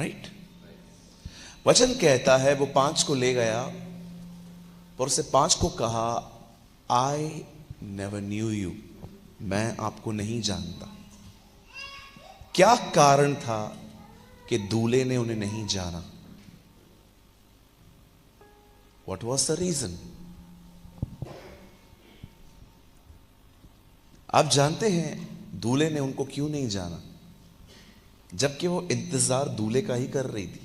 Right. वचन कहता है वो 5 को ले गया और उससे 5 को कहा, आई नेवर न्यू यू, मैं आपको नहीं जानता। क्या कारण था कि दूल्हे ने उन्हें नहीं जाना? What was the reason? आप जानते हैं दूल्हे ने उनको क्यों नहीं जाना, जबकि वो इंतजार दूल्हे का ही कर रही थी।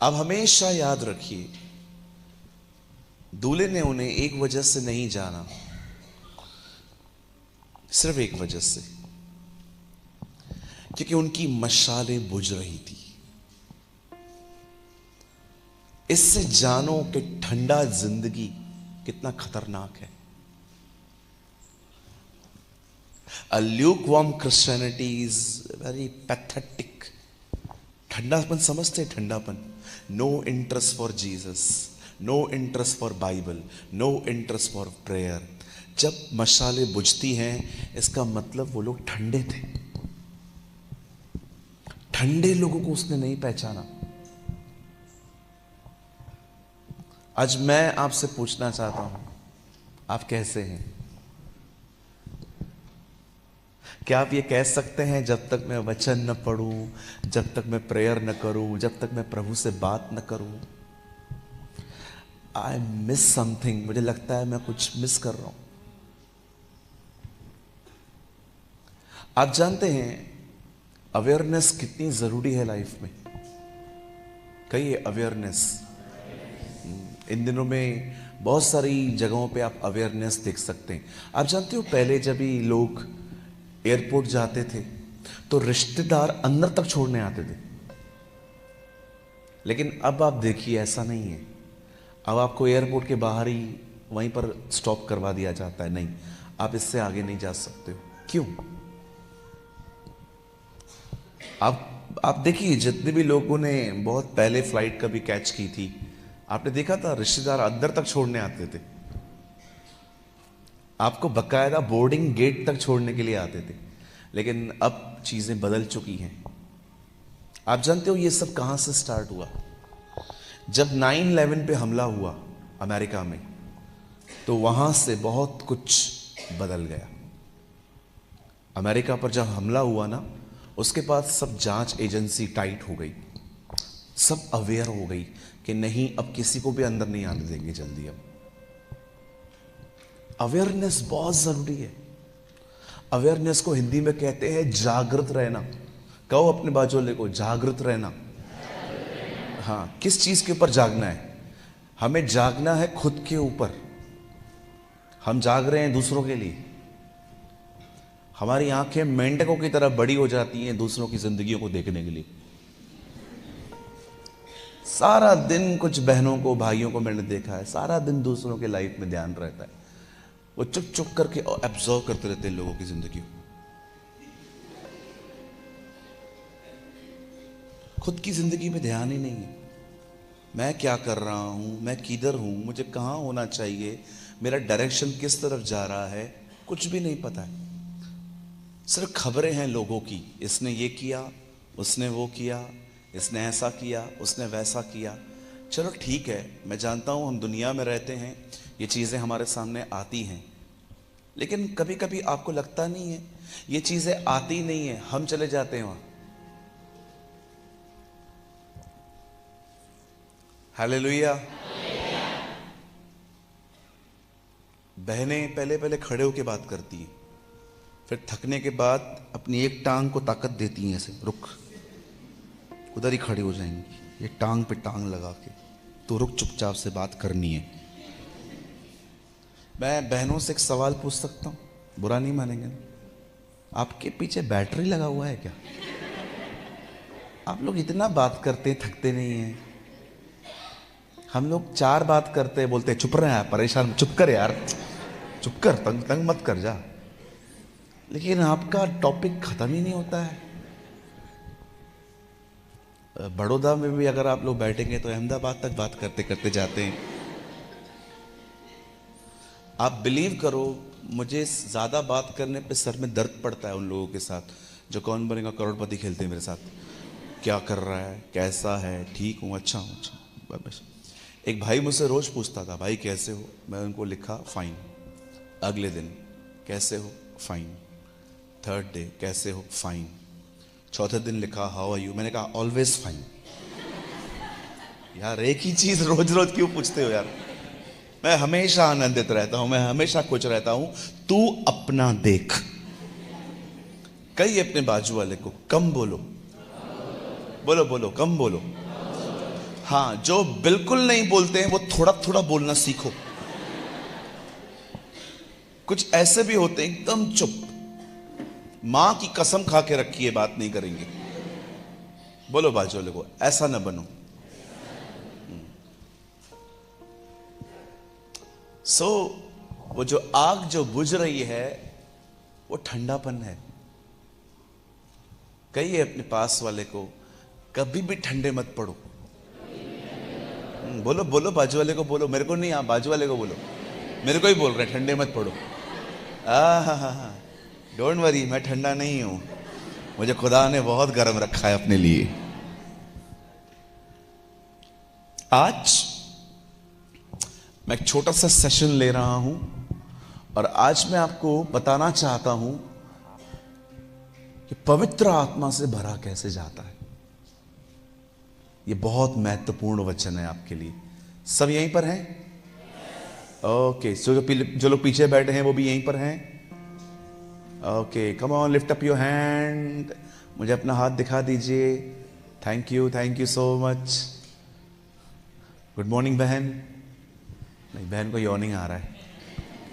अब हमेशा याद रखिए, दूल्हे ने उन्हें एक वजह से नहीं जाना, सिर्फ एक वजह से, क्योंकि उनकी मशालें बुझ रही थी। इससे जानो कि ठंडा जिंदगी कितना खतरनाक है। A lukewarm Christianity is very pathetic. ठंडापन समझते, ठंडापन। No interest for Jesus, no interest for Bible, no interest for prayer. जब मशाले बुझती हैं, इसका मतलब वो लोग ठंडे थे। ठंडे लोगों को उसने नहीं पहचाना। आज मैं आपसे पूछना चाहता हूं, आप कैसे हैं? क्या आप ये कह सकते हैं, जब तक मैं वचन न पढ़ूं, जब तक मैं प्रेयर न करूं, जब तक मैं प्रभु से बात न करूं, आई मिस समथिंग, मुझे लगता है मैं कुछ मिस कर रहा हूं। आप जानते हैं अवेयरनेस कितनी जरूरी है लाइफ में? कहिए अवेयरनेस। इन दिनों में बहुत सारी जगहों पे आप अवेयरनेस देख सकते हैं। आप जानते हो पहले जब भी लोग एयरपोर्ट जाते थे तो रिश्तेदार अंदर तक छोड़ने आते थे, लेकिन अब आप देखिए ऐसा नहीं है। अब आपको एयरपोर्ट के बाहर ही वहीं पर स्टॉप करवा दिया जाता है, नहीं आप इससे आगे नहीं जा सकते हो। क्यों? आप देखिए, जितने भी लोगों ने बहुत पहले फ्लाइट कभी कैच की थी, आपने देखा था रिश्तेदार अंदर तक छोड़ने आते थे, आपको बकायदा बोर्डिंग गेट तक छोड़ने के लिए आते थे। लेकिन अब चीजें बदल चुकी हैं। आप जानते हो ये सब कहां से स्टार्ट हुआ? जब 9/11 पे हमला हुआ अमेरिका में, तो वहां से बहुत कुछ बदल गया। अमेरिका पर जब हमला हुआ ना, उसके बाद सब जांच एजेंसी टाइट हो गई, सब अवेयर हो गई कि नहीं अब किसी को भी अंदर नहीं आने देंगे जल्दी। अब अवेयरनेस बहुत जरूरी है। अवेयरनेस को हिंदी में कहते हैं जागृत रहना। कहो अपने बाजू वाले को, जागृत रहना। हाँ, किस चीज के ऊपर जागना है? हमें जागना है खुद के ऊपर। हम जाग रहे हैं दूसरों के लिए। हमारी आंखें मेंढकों की तरह बड़ी हो जाती हैं दूसरों की जिंदगियों को देखने के लिए। सारा दिन कुछ बहनों को, भाइयों को मैंने देखा है, सारा दिन दूसरों के लाइफ में ध्यान रहता है। वो चुप चुप करके एब्जॉर्व करते रहते हैं लोगों की जिंदगी को। खुद की जिंदगी में ध्यान ही नहीं है। मैं क्या कर रहा हूं, मैं किधर हूं, मुझे कहां होना चाहिए, मेरा डायरेक्शन किस तरफ जा रहा है, कुछ भी नहीं पता है। सिर्फ खबरें हैं लोगों की, इसने ये किया, उसने वो किया, इसने ऐसा किया, उसने वैसा किया। चलो ठीक है, मैं जानता हूं हम दुनिया में रहते हैं, ये चीज़ें हमारे सामने आती हैं, लेकिन कभी कभी आपको लगता नहीं है ये चीज़ें आती नहीं है, हम चले जाते हैं वहां। हालेलुया। बहनें पहले पहले खड़े होकर बात करती हैं, फिर थकने के बाद अपनी एक टांग को ताकत देती हैं, ऐसे रुक, उधर ही खड़ी हो जाएंगी, ये टांग पे टांग लगा के, तो रुक, चुपचाप से बात करनी है। मैं बहनों से एक सवाल पूछ सकता हूँ? बुरा नहीं मानेंगे ना? आपके पीछे बैटरी लगा हुआ है क्या? आप लोग इतना बात करते हैं, थकते नहीं हैं। हम लोग 4 बात करते हैं, बोलते हैं चुप रहे यार, परेशान, चुप कर यार, चुप कर, तंग तंग मत कर जा। लेकिन आपका टॉपिक खत्म ही नहीं होता है। बड़ौदा में भी अगर आप लोग बैठेंगे तो अहमदाबाद तक बात करते करते जाते हैं। आप बिलीव करो, मुझे ज़्यादा बात करने पे सर में दर्द पड़ता है उन लोगों के साथ जो कौन बनेगा करोड़पति खेलते हैं मेरे साथ। क्या कर रहा है, कैसा है, ठीक हूँ, अच्छा हूँ, अच्छा बस। एक भाई मुझसे रोज़ पूछता था, भाई कैसे हो? मैं उनको लिखा फाइन। अगले दिन कैसे हो? फाइन। थर्ड डे कैसे हो? फाइन। चौथे दिन लिखा हाउ आर यू? मैंने कहा ऑलवेज फाइन। यार एक ही चीज़ रोज रोज क्यों पूछते हो यार? मैं हमेशा आनंदित रहता हूं, मैं हमेशा खुश रहता हूं, तू अपना देख। कई अपने बाजू वाले को कम बोलो, बोलो बोलो, कम बोलो। हाँ, जो बिल्कुल नहीं बोलते हैं वो थोड़ा थोड़ा बोलना सीखो। कुछ ऐसे भी होते हैं एकदम चुप, मां की कसम खा के रखी है बात नहीं करेंगे। बोलो बाजू वाले को, ऐसा ना बनो। वो जो आग जो बुझ रही है वो ठंडापन है। कहिए अपने पास वाले को, कभी भी ठंडे मत पड़ो। बोलो बोलो बाजू वाले को, बोलो, मेरे को नहीं, आप बाजू वाले को बोलो, मेरे को ही बोल रहे ठंडे मत पड़ो। हाँ, डोंट वरी, मैं ठंडा नहीं हूं, मुझे खुदा ने बहुत गर्म रखा है अपने लिए। आज मैं एक छोटा सा सेशन ले रहा हूं और आज मैं आपको बताना चाहता हूं कि पवित्र आत्मा से भरा कैसे जाता है। यह बहुत महत्वपूर्ण वचन है आपके लिए। सब यहीं पर हैं? ओके, जो लोग पीछे बैठे हैं वो भी यहीं पर हैं? Okay, come on, lift up your hand. मुझे अपना हाथ दिखा दीजिए। Thank you so much. Good morning बहन। नहीं, बहन को यॉर्निंग आ रहा है।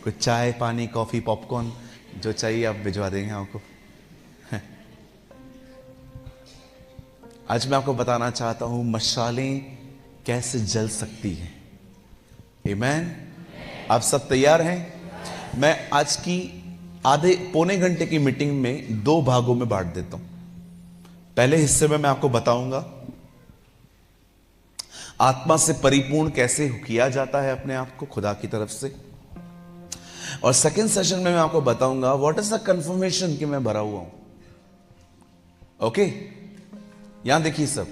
कुछ चाय, पानी, कॉफी, पॉपकॉर्न जो चाहिए आप भिजवा देंगे आपको। आज मैं आपको बताना चाहता हूं मशालें कैसे जल सकती हैं। आमीन। आप सब तैयार हैं? मैं आज की आधे पौने घंटे की मीटिंग में 2 भागों में बांट देता हूं। पहले हिस्से में मैं आपको बताऊंगा आत्मा से परिपूर्ण कैसे किया जाता है अपने आप को खुदा की तरफ से, और सेकंड सेशन में मैं आपको बताऊंगा व्हाट इज द कंफर्मेशन कि मैं भरा हुआ हूं। ओके, यहां देखिए सब।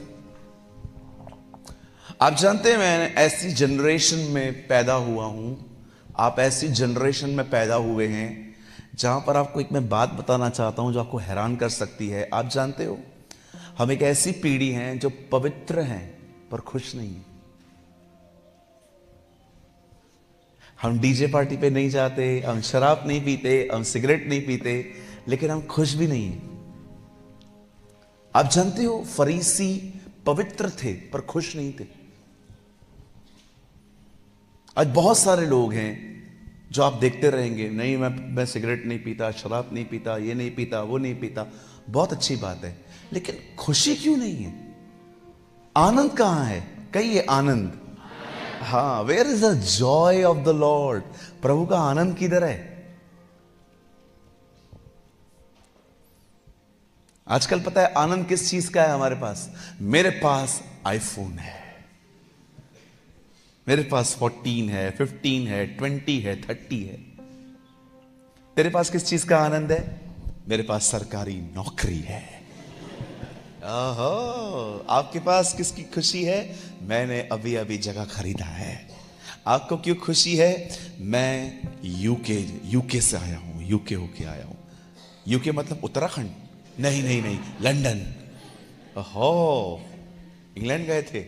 आप जानते हैं मैं ऐसी जनरेशन में पैदा हुआ हूं, आप ऐसी जनरेशन में पैदा हुए हैं जहां पर आपको एक मैं बात बताना चाहता हूं जो आपको हैरान कर सकती है। आप जानते हो हम एक ऐसी पीढ़ी हैं जो पवित्र हैं पर खुश नहीं है। हम डीजे पार्टी पे नहीं जाते, हम शराब नहीं पीते, हम सिगरेट नहीं पीते, लेकिन हम खुश भी नहीं है। आप जानते हो फरीसी पवित्र थे पर खुश नहीं थे। आज बहुत सारे लोग हैं जो आप देखते रहेंगे, नहीं मैं सिगरेट नहीं पीता, शराब नहीं पीता, ये नहीं पीता, वो नहीं पीता। बहुत अच्छी बात है, लेकिन खुशी क्यों नहीं है? आनंद कहां है? कहिए आनंद। हाँ, where is the joy of the Lord? प्रभु का आनंद किधर है? आजकल पता है आनंद किस चीज का है हमारे पास? मेरे पास आईफोन है, मेरे पास 14 है, 15 है, 20 है, 30 है। तेरे पास किस चीज का आनंद है? मेरे पास सरकारी नौकरी है। ओहो, आपके पास किसकी खुशी है? मैंने अभी अभी जगह खरीदा है। आपको क्यों खुशी है? मैं यूके से आया हूं, यूके होके आया हूं। यूके मतलब उत्तराखंड? नहीं नहीं नहीं, लंदन। ओहो, इंग्लैंड गए थे।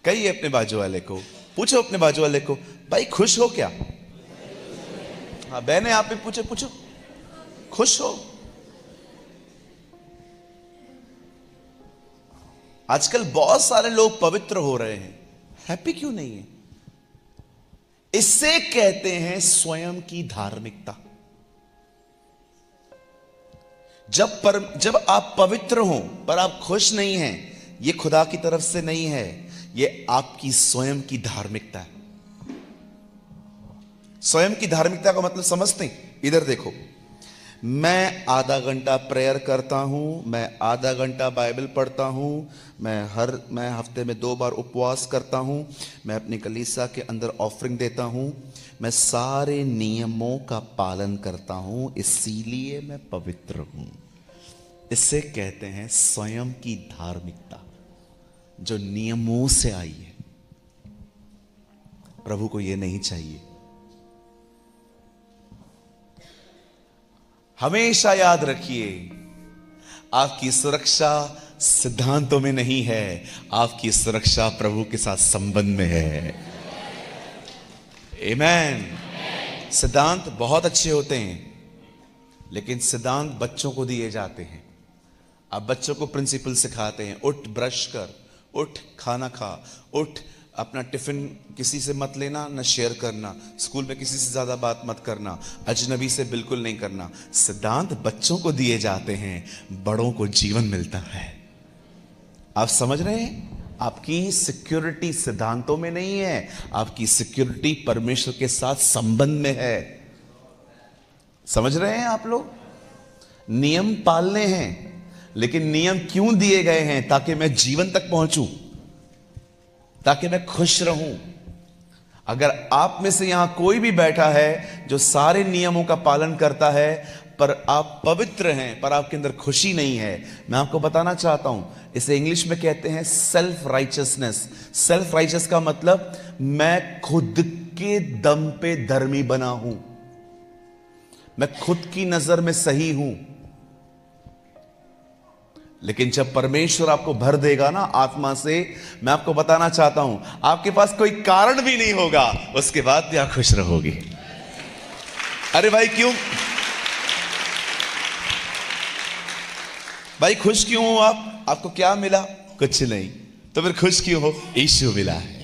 कहिए अपने बाजू वाले को, पूछो अपने बाजू वाले को, भाई खुश हो क्या? हाँ बहने, आप भी पूछो, खुश हो? आजकल बहुत सारे लोग पवित्र हो रहे हैं, हैप्पी क्यों नहीं है? इससे कहते हैं स्वयं की धार्मिकता। जब आप पवित्र हो पर आप खुश नहीं हैं, यह खुदा की तरफ से नहीं है, यह आपकी स्वयं की धार्मिकता है। स्वयं की धार्मिकता का मतलब समझते हैं? इधर देखो, मैं आधा घंटा प्रेयर करता हूँ, मैं आधा घंटा बाइबल पढ़ता हूँ, मैं हफ्ते में 2 बार उपवास करता हूँ, मैं अपनी कलीसिया के अंदर ऑफरिंग देता हूँ, मैं सारे नियमों का पालन करता हूँ, इसीलिए मैं पवित्र हूँ। इसे कहते हैं स्वयं की धार्मिकता, जो नियमों से आई है। प्रभु को यह नहीं चाहिए। हमेशा याद रखिए, आपकी सुरक्षा सिद्धांतों में नहीं है, आपकी सुरक्षा प्रभु के साथ संबंध में है। आमीन। सिद्धांत बहुत अच्छे होते हैं, लेकिन सिद्धांत बच्चों को दिए जाते हैं। आप बच्चों को प्रिंसिपल सिखाते हैं, उठ ब्रश कर, उठ खाना खा, उठ अपना टिफिन किसी से मत लेना, न शेयर करना, स्कूल में किसी से ज्यादा बात मत करना, अजनबी से बिल्कुल नहीं करना। सिद्धांत बच्चों को दिए जाते हैं, बड़ों को जीवन मिलता है। आप समझ रहे हैं? आपकी सिक्योरिटी सिद्धांतों में नहीं है, आपकी सिक्योरिटी परमेश्वर के साथ संबंध में है। समझ रहे हैं आप लोग? नियम पालने हैं, लेकिन नियम क्यों दिए गए हैं? ताकि मैं जीवन तक पहुंचूं, ताकि मैं खुश रहूं। अगर आप में से यहां कोई भी बैठा है जो सारे नियमों का पालन करता है, पर आप पवित्र हैं, पर आपके अंदर खुशी नहीं है, मैं आपको बताना चाहता हूं, इसे इंग्लिश में कहते हैं सेल्फ राइचियसनेस। सेल्फ राइचियस का मतलब मैं खुद के दम पे धर्मी बना हूं, मैं खुद की नजर में सही हूं। लेकिन जब परमेश्वर आपको भर देगा ना आत्मा से, मैं आपको बताना चाहता हूं, आपके पास कोई कारण भी नहीं होगा, उसके बाद भी आप खुश रहोगे। अरे भाई क्यों भाई खुश क्यों हो आप? आपको क्या मिला? कुछ नहीं, तो फिर खुश क्यों हो? यीशु मिला है।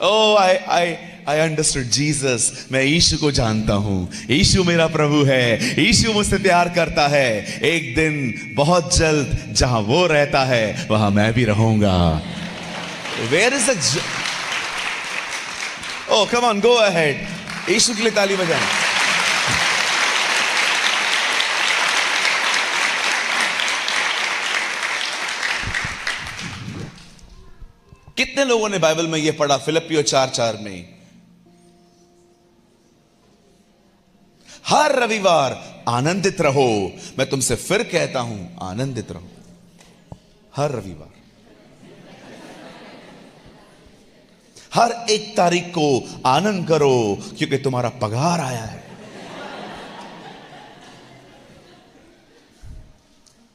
ओ आई अंडरस्टूड जीसस। मैं यीशु को जानता हूं, यीशु मेरा प्रभु है, यीशु मुझसे प्यार करता है। एक दिन बहुत जल्द जहां वो रहता है वहां मैं भी रहूंगा। Where is the oh come on, go ahead. Yeshu के लिए ताली बजाएं। कितने लोगों ने बाइबल में यह पढ़ा? फिलिप्पियों 4:4 में, हर रविवार आनंदित रहो। मैं तुमसे फिर कहता हूं, आनंदित रहो। हर रविवार, हर 1 तारीख को आनंद करो, क्योंकि तुम्हारा पगार आया है।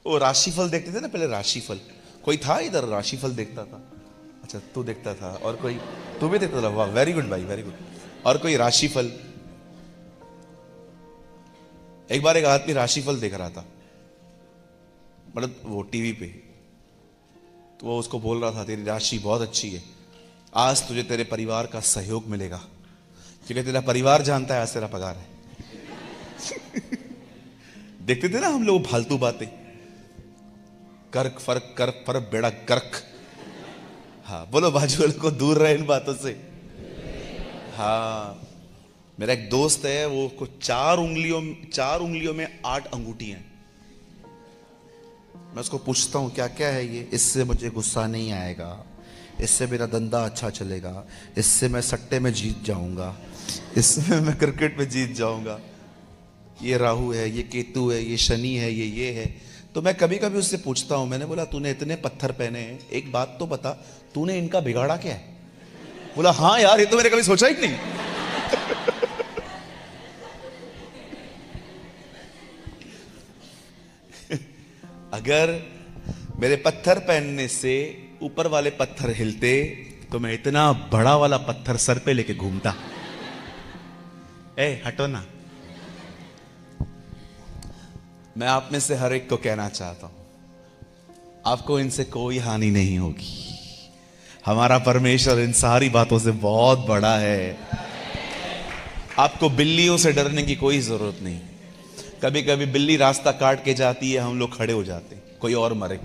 वो राशिफल देखते थे ना पहले, राशिफल। कोई था इधर राशिफल देखता था? अच्छा, तू देखता था, और कोई? तू भी देखता था? वाह, वेरी गुड भाई, वेरी गुड। और कोई राशिफल? एक बार एक आदमी राशिफल देख रहा था, मतलब वो टीवी पे, तो वो उसको बोल रहा था, तेरी राशि बहुत अच्छी है, आज तुझे तेरे परिवार का सहयोग मिलेगा, क्योंकि तेरा परिवार जानता है आज तेरा पगार है। देखते थे ना हम लोग फालतू बातें, कर्क फर्क कर पर बेड़ा गर्क। हाँ बोलो, बाजू वाले को दूर रहे इन बातों से। हाँ, मेरा एक दोस्त है, वो को 4 उंगलियों में 8 अंगूठी हैं। मैं उसको पूछता हूं क्या क्या है ये? इससे मुझे गुस्सा नहीं आएगा, इससे मेरा धंधा अच्छा चलेगा, इससे मैं सट्टे में जीत जाऊंगा, इससे मैं क्रिकेट में जीत जाऊंगा, ये राहु है, ये केतु है, ये शनि है, ये है। तो मैं कभी कभी उससे पूछता हूं, मैंने बोला तूने इतने पत्थर पहने हैं, एक बात तो बता, तूने इनका बिगाड़ा क्या है? बोला हाँ यार, ये तो मैंने कभी सोचा ही नहीं। अगर मेरे पत्थर पहनने से ऊपर वाले पत्थर हिलते, तो मैं इतना बड़ा वाला पत्थर सर पे लेके घूमता। हटो ना। मैं आप में से हर एक को कहना चाहता हूं, आपको इनसे कोई हानि नहीं होगी। हमारा परमेश्वर इन सारी बातों से बहुत बड़ा है। आपको बिल्लियों से डरने की कोई जरूरत नहीं। कभी कभी बिल्ली रास्ता काट के जाती है, हम लोग खड़े हो जाते हैं, कोई और मरे,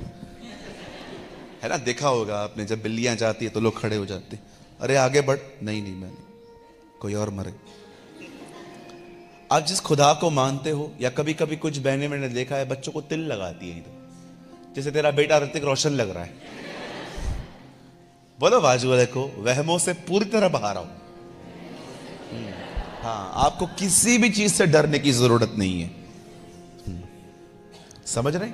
है ना? देखा होगा आपने, जब बिल्लियां जाती है तो लोग खड़े हो जाते हैं, अरे आगे बढ़, नहीं मैं नहीं, कोई और मरे। आप जिस खुदा को मानते हो, या कभी कभी कुछ बहनें मैंने देखा है बच्चों को तिल लगाती है इधर, जैसे तेरा बेटा ऋतिक रोशन लग रहा है। बोलो बाजू वाले को, वहमों से पूरी तरह बाहर आओ। हाँ, आपको किसी भी चीज से डरने की जरूरत नहीं है। समझ रहे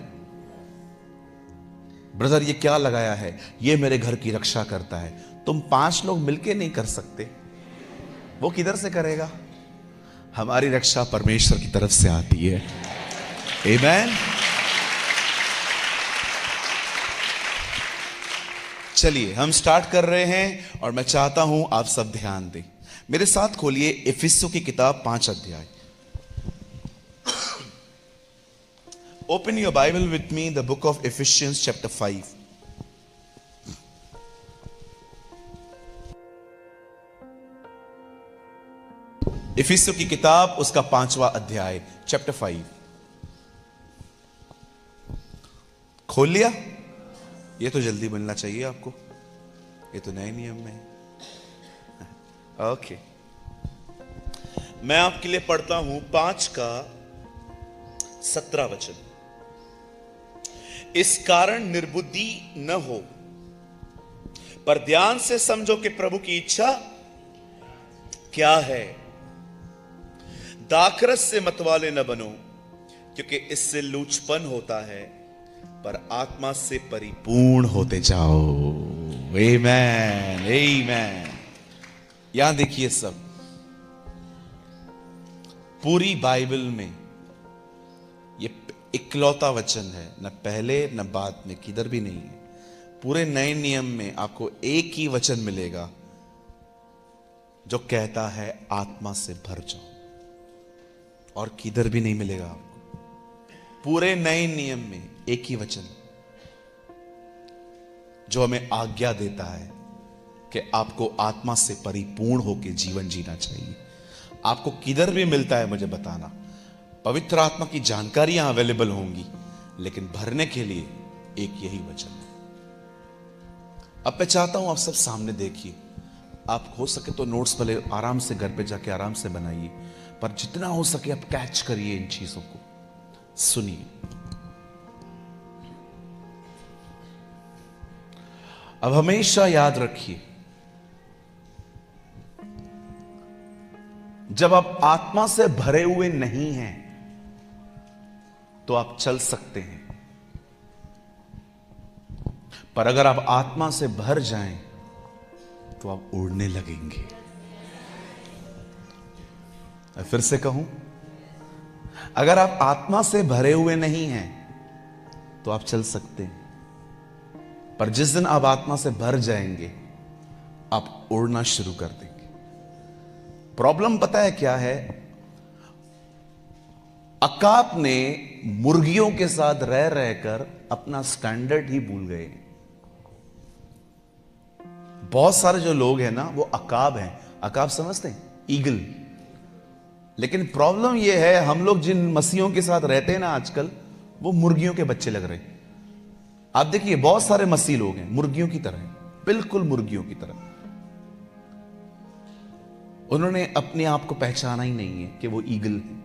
ब्रदर, ये क्या लगाया है? ये मेरे घर की रक्षा करता है। तुम 5 लोग मिलके नहीं कर सकते, वो किधर से करेगा? हमारी रक्षा परमेश्वर की तरफ से आती है। आमेन। चलिए हम स्टार्ट कर रहे हैं, और मैं चाहता हूं आप सब ध्यान दें। मेरे साथ खोलिए इफिसियों की किताब 5 अध्याय। Open your Bible with me, the book of efficiency chapter 5। इफिसियों की किताब उसका 5वां अध्याय, चैप्टर 5। खोल लिया? ये तो जल्दी मिलना चाहिए आपको, ये तो नए नियम में है। ओके, मैं आपके लिए पढ़ता हूं 5 का 17 वचन। इस कारण निर्बुद्धि न हो, पर ध्यान से समझो कि प्रभु की इच्छा क्या है। दाखरस से मतवाले न बनो, क्योंकि इससे लूचपन होता है, पर आत्मा से परिपूर्ण होते जाओ। आमेन, आमेन। यहां देखिए, सब पूरी बाइबल में ये इकलौता वचन है, न पहले न बाद में, किधर भी नहीं है। पूरे नए नियम में आपको एक ही वचन मिलेगा जो कहता है आत्मा से भर जाओ, और किधर भी नहीं मिलेगा आपको। पूरे नए नियम में एक ही वचन जो हमें आज्ञा देता है कि आपको आत्मा से परिपूर्ण होकर जीवन जीना चाहिए। आपको किधर भी मिलता है मुझे बताना। पवित्र आत्मा की जानकारियां अवेलेबल होंगी, लेकिन भरने के लिए एक यही वचन है। अब मैं चाहता हूं आप सब सामने देखिए। आप हो सके तो नोट्स भले आराम से घर पे जाके आराम से बनाइए, पर जितना हो सके आप कैच करिए इन चीजों को, सुनिए। अब हमेशा याद रखिए, जब आप आत्मा से भरे हुए नहीं हैं तो आप चल सकते हैं, पर अगर आप आत्मा से भर जाएं तो आप उड़ने लगेंगे। मैं फिर से कहूं, अगर आप आत्मा से भरे हुए नहीं हैं तो आप चल सकते हैं, पर जिस दिन आप आत्मा से भर जाएंगे आप उड़ना शुरू कर देंगे। प्रॉब्लम पता है क्या है? अकाब ने मुर्गियों के साथ रह रहकर अपना स्टैंडर्ड ही भूल गए। बहुत सारे जो लोग हैं ना, वो अकाब हैं। अकाब समझते हैं? ईगल। लेकिन प्रॉब्लम यह है, हम लोग जिन मसीहों के साथ रहते हैं ना आजकल, वो मुर्गियों के बच्चे लग रहे हैं। आप देखिए, बहुत सारे मसीह लोग हैं मुर्गियों की तरह, बिल्कुल मुर्गियों की तरह। उन्होंने अपने आप को पहचाना ही नहीं है कि वो ईगल है।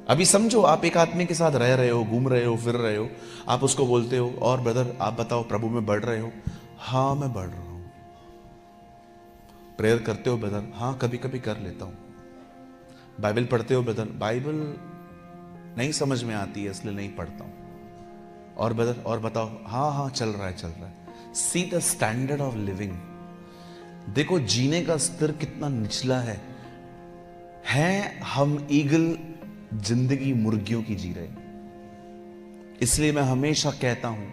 अभी समझो, आप एक आदमी के साथ रह रहे हो, घूम रहे हो, फिर रहे हो, आप उसको बोलते हो, और ब्रदर आप बताओ प्रभु में बढ़ रहे हो? हाँ मैं बढ़ रहा हूं। प्रेयर करते हो ब्रदर? हाँ कभी कभी कर लेता हूं। बाइबल पढ़ते हो ब्रदर? बाइबल नहीं समझ में आती है इसलिए नहीं पढ़ता हूं। और ब्रदर और बताओ? हाँ हाँ चल रहा है चल रहा है। See the standard of living. देखो जीने का स्तर कितना निचला है। हम ईगल जिंदगी मुर्गियों की जी रहे। इसलिए मैं हमेशा कहता हूं,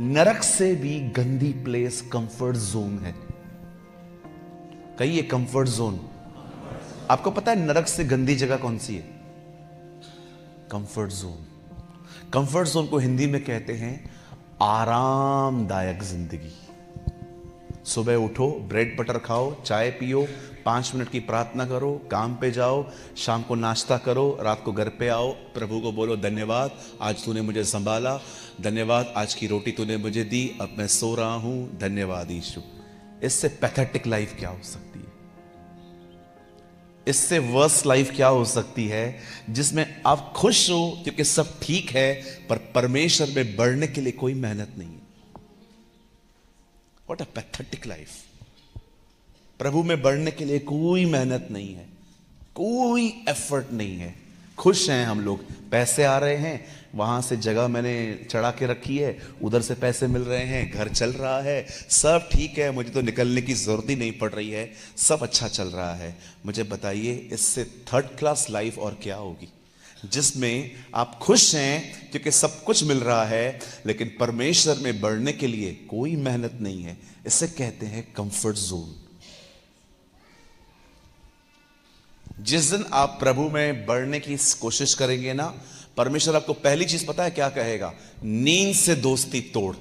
नरक से भी गंदी प्लेस कंफर्ट जोन है। कहिए कंफर्ट जोन। आपको पता है नरक से गंदी जगह कौन सी है? Comfort zone. कंफर्ट जोन को हिंदी में कहते हैं आरामदायक जिंदगी। सुबह उठो, ब्रेड बटर खाओ, चाय पियो, 5 मिनट की प्रार्थना करो, काम पे जाओ, शाम को नाश्ता करो, रात को घर पे आओ, प्रभु को बोलो धन्यवाद आज तूने मुझे संभाला, धन्यवाद आज की रोटी तूने मुझे दी, अब मैं सो रहा हूं, धन्यवाद यीशु। इससे पैथेटिक लाइफ क्या हो सकती है? इससे वर्स लाइफ क्या हो सकती है, जिसमें आप खुश हो क्योंकि सब ठीक है, पर परमेश्वर में बढ़ने के लिए कोई मेहनत नहीं है। What a pathetic life. प्रभु में बढ़ने के लिए कोई मेहनत नहीं है, कोई एफर्ट नहीं है। खुश हैं हम लोग, पैसे आ रहे हैं, वहां से जगह मैंने चढ़ा के रखी है, उधर से पैसे मिल रहे हैं, घर चल रहा है, सब ठीक है, मुझे तो निकलने की जरूरत ही नहीं पड़ रही है, सब अच्छा चल रहा है। मुझे बताइए इससे थर्ड क्लास लाइफ और क्या होगी, जिसमें आप खुश हैं क्योंकि सब कुछ मिल रहा है, लेकिन परमेश्वर में बढ़ने के लिए कोई मेहनत नहीं है। इसे कहते हैं कंफर्ट जोन। जिस दिन आप प्रभु में बढ़ने की कोशिश करेंगे ना, परमेश्वर आपको पहली चीज पता है क्या कहेगा? नींद से दोस्ती तोड़।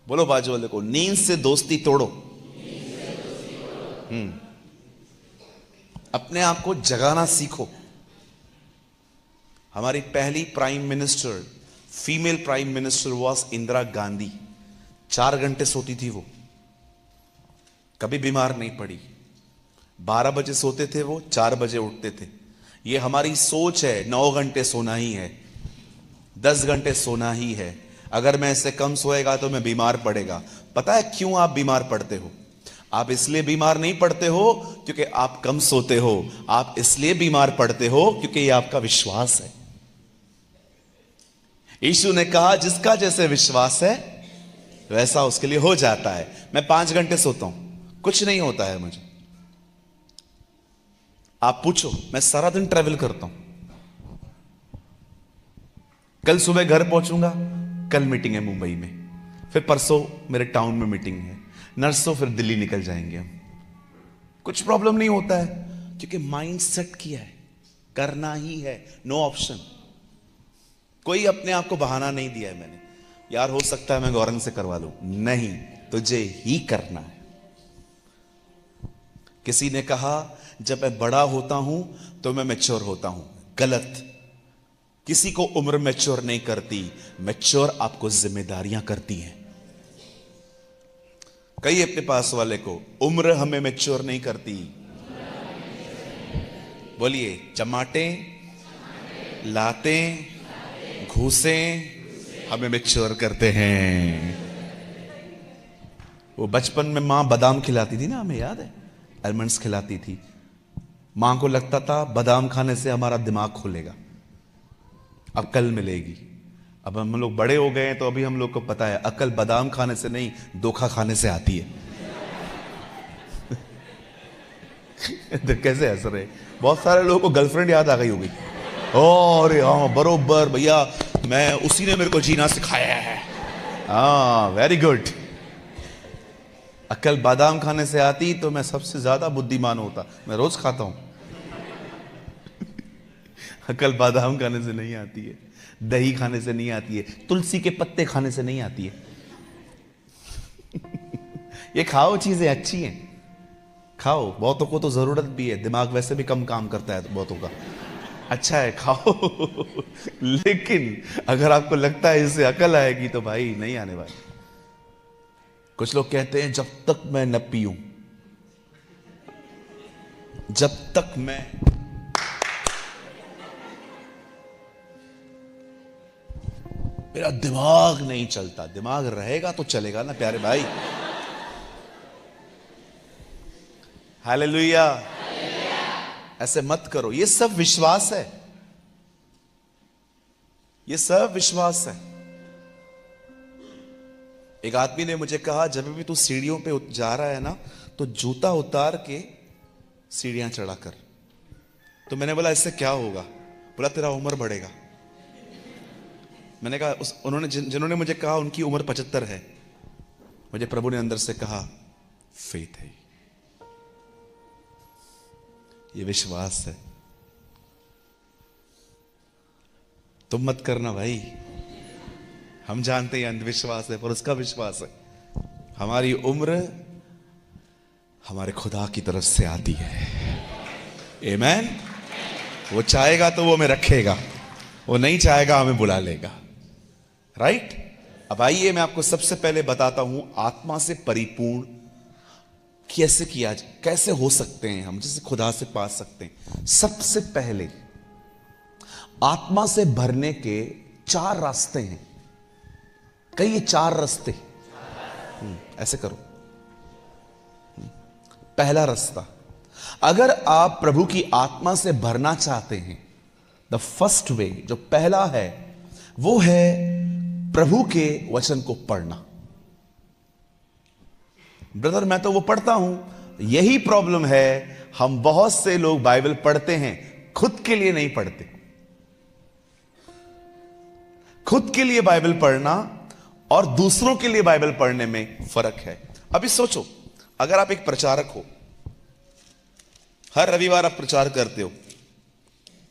बोलो बाजू वाले को, नींद से दोस्ती तोड़ो। अपने आप को जगाना सीखो। हमारी पहली prime minister, female prime minister was Indira Gandhi. 4 घंटे सोती थी वो, कभी बीमार नहीं पड़ी। 12 बजे सोते थे वो, 4 बजे उठते थे। ये हमारी सोच है, 9 घंटे सोना ही है, 10 घंटे सोना ही है। अगर मैं इससे कम सोएगा तो मैं बीमार पड़ेगा। पता है क्यों आप बीमार पड़ते हो? आप इसलिए बीमार नहीं पड़ते हो क्योंकि आप कम सोते हो, आप इसलिए बीमार पड़ते हो क्योंकि ये आपका विश्वास है। यीशु ने कहा जिसका जैसे विश्वास है वैसा उसके लिए हो जाता है। मैं 5 घंटे सोता हूं, कुछ नहीं होता है मुझे। आप पूछो, मैं सारा दिन ट्रैवल करता हूं। कल सुबह घर पहुंचूंगा, कल मीटिंग है मुंबई में, फिर परसों मेरे टाउन में मीटिंग है, नरसों फिर दिल्ली निकल जाएंगे हम। कुछ प्रॉब्लम नहीं होता है क्योंकि माइंड सेट किया है, करना ही है, नो ऑप्शन। कोई अपने आप को बहाना नहीं दिया है मैंने, यार हो सकता है मैं गौरंग से करवा लूं। नहीं, तुझे ही करना है। किसी ने कहा जब मैं बड़ा होता हूं तो मैं मैच्योर होता हूं। गलत। किसी को उम्र मैच्योर नहीं करती, मैच्योर आपको जिम्मेदारियां करती हैं। कई अपने पास वाले को, उम्र हमें मैच्योर नहीं करती। बोलिए, चमाटे लाते घूसे हमें मैच्योर करते हैं। वो बचपन में मां बादाम खिलाती थी ना, हमें याद है, आलमंड्स खिलाती थी। मां को लगता था बादाम खाने से हमारा दिमाग खुलेगा, अक्ल मिलेगी। अब हम लोग बड़े हो गए हैं तो अभी हम लोग को पता है अक्ल बादाम खाने से नहीं, धोखा खाने से आती है। तो कैसे हंस रहे? बहुत सारे लोगों को गर्लफ्रेंड याद आ गई होगी। अरे हाँ बरोबर भैया, मैं उसी ने मेरे को जीना सिखाया है। हाँ वेरी गुड। अक्ल बादाम खाने से आती तो मैं सबसे ज्यादा बुद्धिमान होता। मैं रोज खाता हूं। अक्ल बादाम खाने से नहीं आती है, दही खाने से नहीं आती है, तुलसी के पत्ते खाने से नहीं आती है। ये खाओ, चीजें अच्छी हैं, खाओ। बहुतों को तो जरूरत भी है, दिमाग वैसे भी कम काम करता है बहुतों का। अच्छा है, खाओ। लेकिन अगर आपको लगता है इससे अकल आएगी तो भाई नहीं आने वाली। कुछ लोग कहते हैं जब तक मैं न पीऊं, जब तक मैं मेरा दिमाग नहीं चलता। दिमाग रहेगा तो चलेगा ना प्यारे भाई। हालेलुया। ऐसे मत करो, ये सब विश्वास है, ये सब विश्वास है। एक आदमी ने मुझे कहा जब भी तू सीढ़ियों पे जा रहा है ना तो जूता उतार के सीढ़ियां चढ़ा कर। तो मैंने बोला इससे क्या होगा? बोला तेरा उम्र बढ़ेगा। मैंने कहा उन्होंने जिन्होंने मुझे कहा उनकी उम्र 75 है। मुझे प्रभु ने अंदर से कहा फेथ है, ये विश्वास है। तुम मत करना भाई, हम जानते हैं अंधविश्वास है, पर उसका विश्वास है। हमारी उम्र हमारे खुदा की तरफ से आती है। आमीन। वो चाहेगा तो वो हमें रखेगा, वो नहीं चाहेगा हमें बुला लेगा। राइट। अब आइए मैं आपको सबसे पहले बताता हूं आत्मा से परिपूर्ण कैसे किया, कैसे हो सकते हैं हम, जैसे खुदा से पा सकते हैं। सबसे पहले आत्मा से भरने के 4 रास्ते हैं। कई ये 4 रास्ते, ऐसे करो। पहला रास्ता, अगर आप प्रभु की आत्मा से भरना चाहते हैं, द फर्स्ट वे, जो पहला है वो है प्रभु के वचन को पढ़ना। ब्रदर मैं तो वो पढ़ता हूं, यही प्रॉब्लम है। हम बहुत से लोग बाइबल पढ़ते हैं, खुद के लिए नहीं पढ़ते। खुद के लिए बाइबल पढ़ना और दूसरों के लिए बाइबल पढ़ने में फर्क है। अभी सोचो, अगर आप एक प्रचारक हो, हर रविवार आप प्रचार करते हो,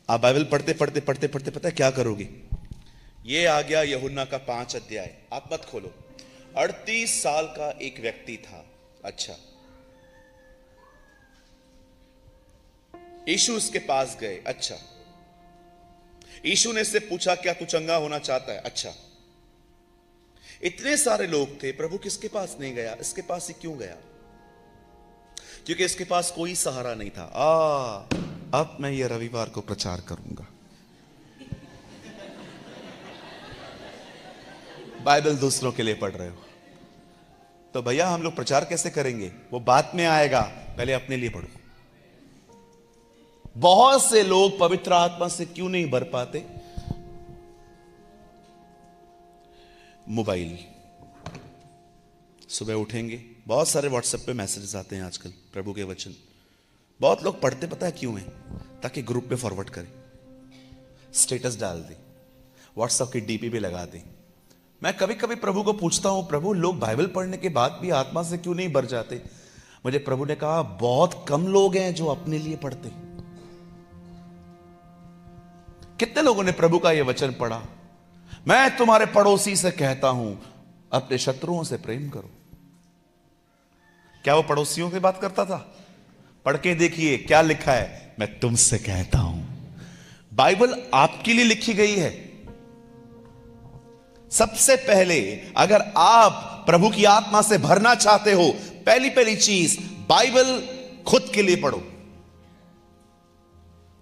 आप बाइबल पढ़ते पढ़ते पढ़ते पढ़ते पता है क्या करोगे? ये आ गया यूहन्ना का 5 अध्याय, आप मत खोलो। 38 साल का एक व्यक्ति था। अच्छा, यीशु उसके पास गए। अच्छा, यीशु ने इससे पूछा क्या तू चंगा होना चाहता है? अच्छा, इतने सारे लोग थे, प्रभु किसके पास नहीं गया? इसके पास ही क्यों गया? क्योंकि इसके पास कोई सहारा नहीं था। अब मैं ये रविवार को प्रचार करूंगा, बाइबल दूसरों के लिए पढ़ रहे हो तो भैया हम लोग प्रचार कैसे करेंगे? वो बाद में आएगा, पहले अपने लिए पढ़ो। बहुत से लोग पवित्र आत्मा से क्यों नहीं भर पाते? मोबाइल, सुबह उठेंगे, बहुत सारे व्हाट्सएप पे मैसेजेस आते हैं आजकल प्रभु के वचन। बहुत लोग पढ़ते पता है क्यों है? ताकि ग्रुप पे फॉरवर्ड करें, स्टेटस डाल दें, व्हाट्सएप की डीपी भी लगा दें। मैं कभी कभी प्रभु को पूछता हूं, प्रभु लोग बाइबल पढ़ने के बाद भी आत्मा से क्यों नहीं भर जाते? मुझे प्रभु ने कहा बहुत कम लोग हैं जो अपने लिए पढ़ते। कितने लोगों ने प्रभु का यह वचन पढ़ा, मैं तुम्हारे पड़ोसी से कहता हूं अपने शत्रुओं से प्रेम करो। क्या वो पड़ोसियों की बात करता था? पढ़ के देखिए क्या लिखा है, मैं तुमसे कहता हूं। बाइबल आपके लिए लिखी गई है। सबसे पहले अगर आप प्रभु की आत्मा से भरना चाहते हो, पहली चीज, बाइबल खुद के लिए पढ़ो।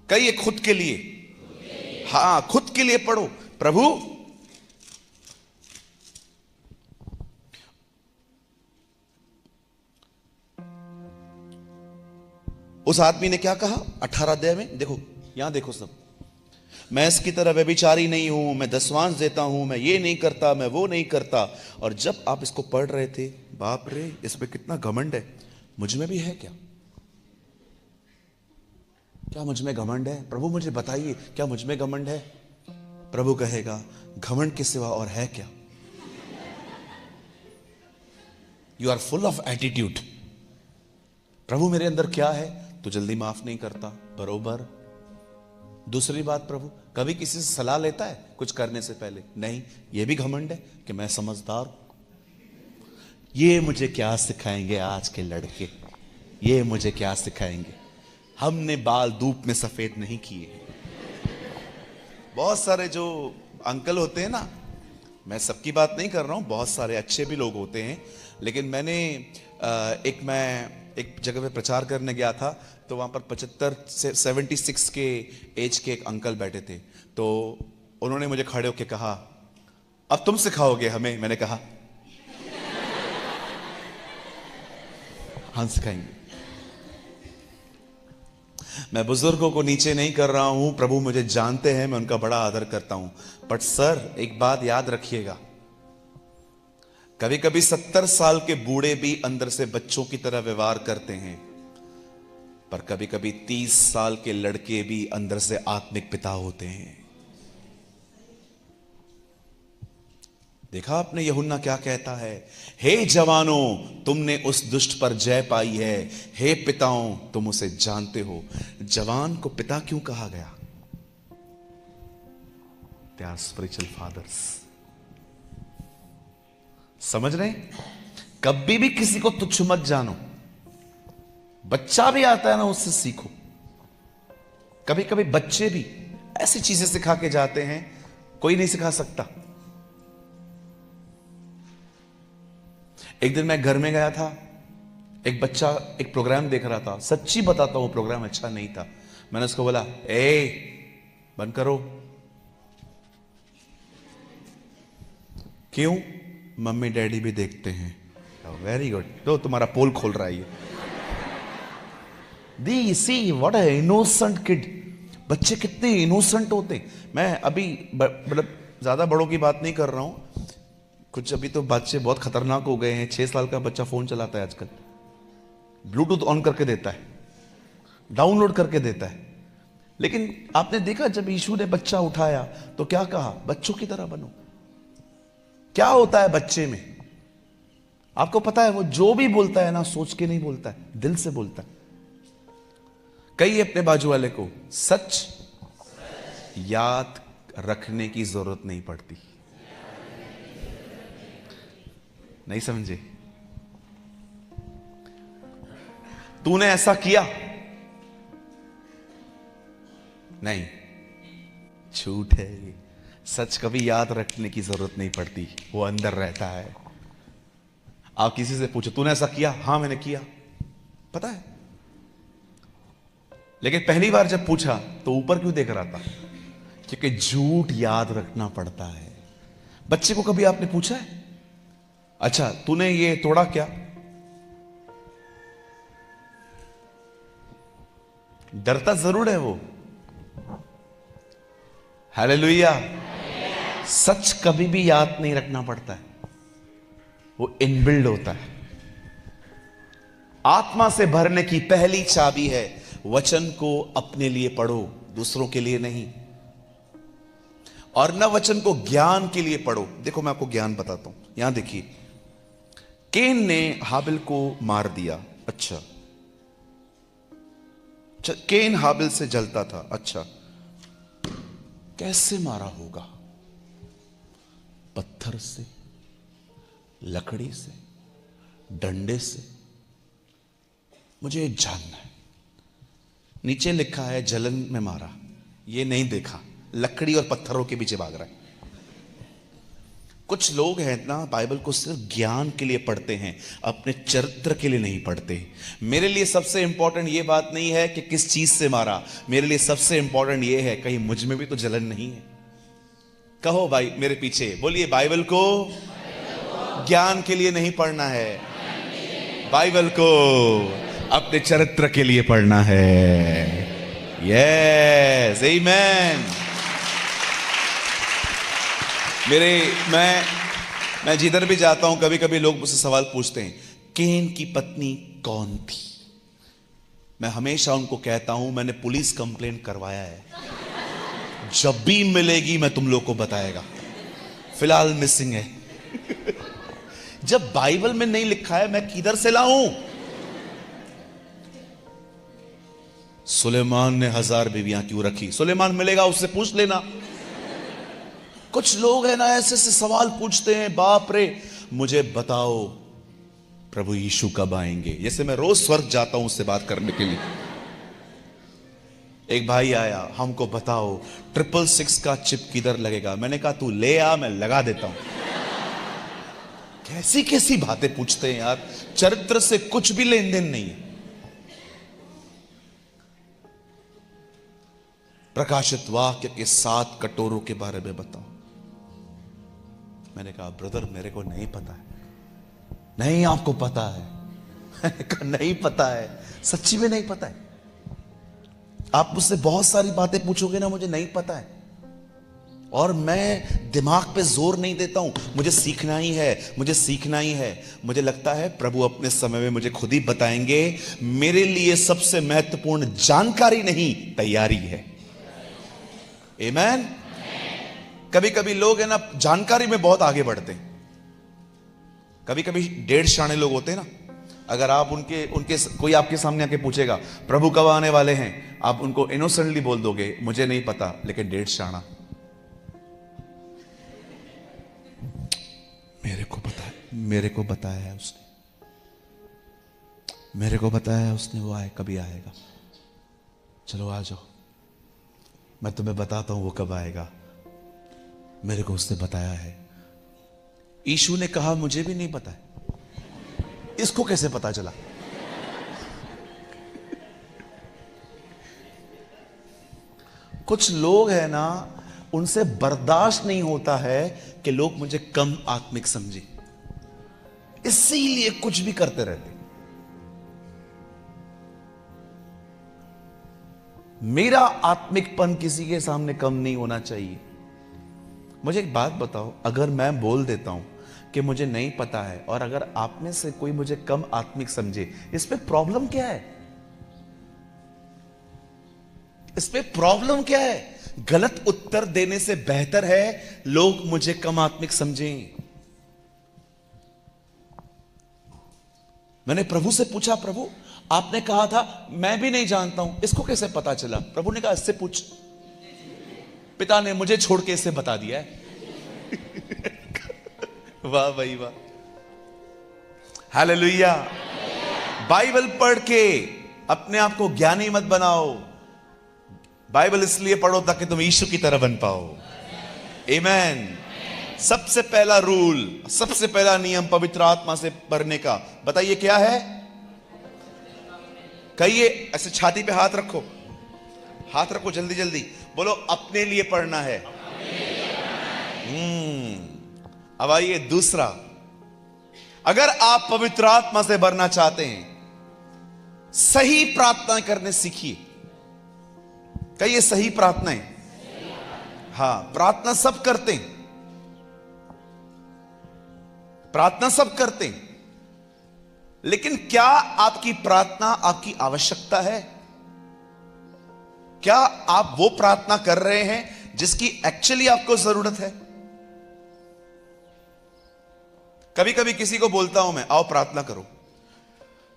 कहिए खुद के लिए। हां, खुद के लिए पढ़ो। प्रभु उस आदमी ने क्या कहा 18 अध्याय में, देखो यहां देखो सब, मैं इसकी तरह व्यभिचारी नहीं हूं, मैं दशवांश देता हूं, मैं ये नहीं करता, मैं वो नहीं करता। और जब आप इसको पढ़ रहे थे, बाप रे इस पे कितना घमंड है। मुझ में भी है क्या? क्या मुझ में घमंड है? प्रभु मुझे बताइए, क्या मुझ में घमंड है? प्रभु कहेगा घमंड के सिवा और है क्या? You are full of attitude. प्रभु मेरे अंदर क्या है? तू जल्दी माफ नहीं करता, बरोबर। दूसरी बात, प्रभु कभी किसी से सलाह लेता है कुछ करने से पहले? नहीं। यह भी घमंड है कि मैं समझदार हूं। ये मुझे क्या सिखाएंगे आज के लड़के, ये मुझे क्या सिखाएंगे? हमने बाल धूप में सफेद नहीं किए। बहुत सारे जो अंकल होते हैं ना, मैं सबकी बात नहीं कर रहा हूं, बहुत सारे अच्छे भी लोग होते हैं, लेकिन मैं एक जगह पे प्रचार करने गया था, तो वहां पर 75 से 76 के एज के एक अंकल बैठे थे। तो उन्होंने मुझे खड़े होकर कहा, अब तुम सिखाओगे हमें? मैंने कहा हाँ सिखाएंगे। मैं बुजुर्गों को नीचे नहीं कर रहा हूं, प्रभु मुझे जानते हैं, मैं उनका बड़ा आदर करता हूं। बट सर एक बात याद रखिएगा, कभी कभी 70 साल के बूढ़े भी अंदर से बच्चों की तरह व्यवहार करते हैं, पर कभी कभी 30 साल के लड़के भी अंदर से आत्मिक पिता होते हैं। देखा आपने यूहन्ना क्या कहता है? हे जवानों तुमने उस दुष्ट पर जय पाई है, हे पिताओं तुम उसे जानते हो। जवान को पिता क्यों कहा गया? They are spiritual fathers. समझ रहे? कभी भी किसी को तुच्छ मत जानो। बच्चा भी आता है ना, उससे सीखो। कभी कभी बच्चे भी ऐसी चीजें सिखा के जाते हैं, कोई नहीं सिखा सकता। एक दिन मैं घर में गया था, एक बच्चा एक प्रोग्राम देख रहा था, सच्ची बताता हूं वो प्रोग्राम अच्छा नहीं था। मैंने उसको बोला, बंद करो। क्यों? मम्मी डैडी भी देखते हैं। वेरी गुड, तो तुम्हारा पोल खोल रहा है ये। दी see what a innocent kid. बच्चे कितने इनोसेंट होते। मैं अभी मतलब ज्यादा बड़ों की बात नहीं कर रहा हूं, कुछ अभी तो बच्चे बहुत खतरनाक हो गए हैं। 6 साल का बच्चा फोन चलाता है आजकल, ब्लूटूथ ऑन करके देता है, डाउनलोड करके देता है। लेकिन आपने देखा जब यीशु ने बच्चा उठाया तो क्या कहा? बच्चों की तरह बनो। क्या होता है बच्चे में? आपको पता है वो जो भी बोलता है ना, सोच के नहीं बोलता है, दिल से बोलता है। कहिए अपने बाजू वाले को, सच याद रखने की जरूरत नहीं पड़ती। नहीं समझे? तूने ऐसा किया नहीं, झूठ है ये। सच कभी याद रखने की जरूरत नहीं पड़ती, वो अंदर रहता है। आप किसी से पूछो, तूने ऐसा किया? हाँ मैंने किया, पता है। लेकिन पहली बार जब पूछा तो ऊपर क्यों देख रहा था? क्योंकि झूठ याद रखना पड़ता है। बच्चे को कभी आपने पूछा है, अच्छा तूने ये तोड़ा क्या? डरता जरूर है वो। हालेलुया। सच कभी भी याद नहीं रखना पड़ता है, वो इनबिल्ड होता है। आत्मा से भरने की पहली चाबी है, वचन को अपने लिए पढ़ो, दूसरों के लिए नहीं। और न वचन को ज्ञान के लिए पढ़ो। देखो मैं आपको ज्ञान बताता हूं, यहां देखिए, केन ने हाबिल को मार दिया। अच्छा, केन हाबिल से जलता था। अच्छा, कैसे मारा होगा? पत्थर से, लकड़ी से, डंडे से? मुझे जानना है। नीचे लिखा है जलन में मारा, ये नहीं देखा, लकड़ी और पत्थरों के पीछे भाग रहा है। कुछ लोग हैं ना, बाइबल को सिर्फ ज्ञान के लिए पढ़ते हैं, अपने चरित्र के लिए नहीं पढ़ते। मेरे लिए सबसे इंपॉर्टेंट ये बात नहीं है कि किस चीज से मारा, मेरे लिए सबसे इंपॉर्टेंट ये है कहीं मुझ में भी तो जलन नहीं है। कहो भाई मेरे पीछे, बोलिए बाइबल को ज्ञान के लिए नहीं पढ़ना है, बाइबल को अपने चरित्र के लिए पढ़ना है। यस, आमेन। मैं जिधर भी जाता हूं कभी कभी लोग मुझसे सवाल पूछते हैं, केन की पत्नी कौन थी? मैं हमेशा उनको कहता हूं मैंने पुलिस कंप्लेंट करवाया है, जब भी मिलेगी मैं तुम लोग को बताएगा। फिलहाल मिसिंग है। जब बाइबल में नहीं लिखा है मैं किधर से लाऊं? सुलेमान ने 1000 बीवियां क्यों रखी? सुलेमान मिलेगा उससे पूछ लेना। कुछ लोग हैं ना ऐसे से सवाल पूछते हैं, बाप रे मुझे बताओ प्रभु यीशु कब आएंगे। जैसे मैं रोज स्वर्ग जाता हूं उससे बात करने के लिए। एक भाई आया, हमको बताओ 666 का चिप किधर लगेगा। मैंने कहा तू ले आ, मैं लगा देता हूं। कैसी कैसी बातें पूछते हैं यार, चरित्र से कुछ भी लेन देन नहीं है। प्रकाशित वाक्य के 7 कटोरों के बारे में बताओ। मैंने कहा ब्रदर मेरे को नहीं पता है। नहीं आपको पता है? मैंने कहा नहीं पता है, सच्ची में नहीं पता है। आप मुझसे बहुत सारी बातें पूछोगे ना, मुझे नहीं पता है। और मैं दिमाग पे जोर नहीं देता हूं, मुझे सीखना ही है, मुझे सीखना ही है। मुझे लगता है प्रभु अपने समय में मुझे खुद ही बताएंगे। मेरे लिए सबसे महत्वपूर्ण जानकारी नहीं, तैयारी है। आमेन। कभी कभी लोग है ना जानकारी में बहुत आगे बढ़ते हैं। कभी कभी 1.5 शाणे लोग होते हैं ना, अगर आप उनके कोई आपके सामने आके पूछेगा प्रभु कब आने वाले हैं, आप उनको इनोसेंटली बोल दोगे मुझे नहीं पता, लेकिन 1.5 शाणा मेरे को बताया है उसने, मेरे को बताया है उसने, वो आए कभी आएगा। चलो आ जाओ, मैं तुम्हें बताता हूं वो कब आएगा, मेरे को उसने बताया है। यीशु ने कहा मुझे भी नहीं पता है। इसको कैसे पता चला? कुछ लोग हैं ना, उनसे बर्दाश्त नहीं होता है कि लोग मुझे कम आत्मिक समझे, इसीलिए कुछ भी करते रहते। मेरा आत्मिकपन किसी के सामने कम नहीं होना चाहिए। मुझे एक बात बताओ, अगर मैं बोल देता हूं कि मुझे नहीं पता है और अगर आप में से कोई मुझे कम आत्मिक समझे, इस पे प्रॉब्लम क्या है? इस पे प्रॉब्लम क्या है? गलत उत्तर देने से बेहतर है लोग मुझे कम आत्मिक समझें। मैंने प्रभु से पूछा, प्रभु आपने कहा था मैं भी नहीं जानता हूं, इसको कैसे पता चला? प्रभु ने कहा इससे पूछ, पिता ने मुझे छोड़ के इसे बता दिया है। वाह भाई वाह, हालेलुया। बाइबल पढ़ के अपने आप को ज्ञानी मत बनाओ, बाइबल इसलिए पढ़ो ताकि तुम यीशु की तरह बन पाओ। आमीन। सबसे पहला रूल, सबसे पहला नियम पवित्र आत्मा से पढ़ने का, बताइए क्या है? कहिए, ऐसे छाती पे हाथ रखो, हाथ रखो जल्दी जल्दी, बोलो अपने लिए पढ़ना है। अब आइए दूसरा, अगर आप पवित्र आत्मा से भरना चाहते हैं, सही प्रार्थना करने सीखिए। कहिए सही प्रार्थनाएं। हाँ, प्रार्थना सब करते हैं, प्रार्थना सब करते हैं, लेकिन क्या आपकी प्रार्थना आपकी आवश्यकता है? क्या आप वो प्रार्थना कर रहे हैं जिसकी एक्चुअली आपको जरूरत है? कभी कभी किसी को बोलता हूं मैं, आओ प्रार्थना करो।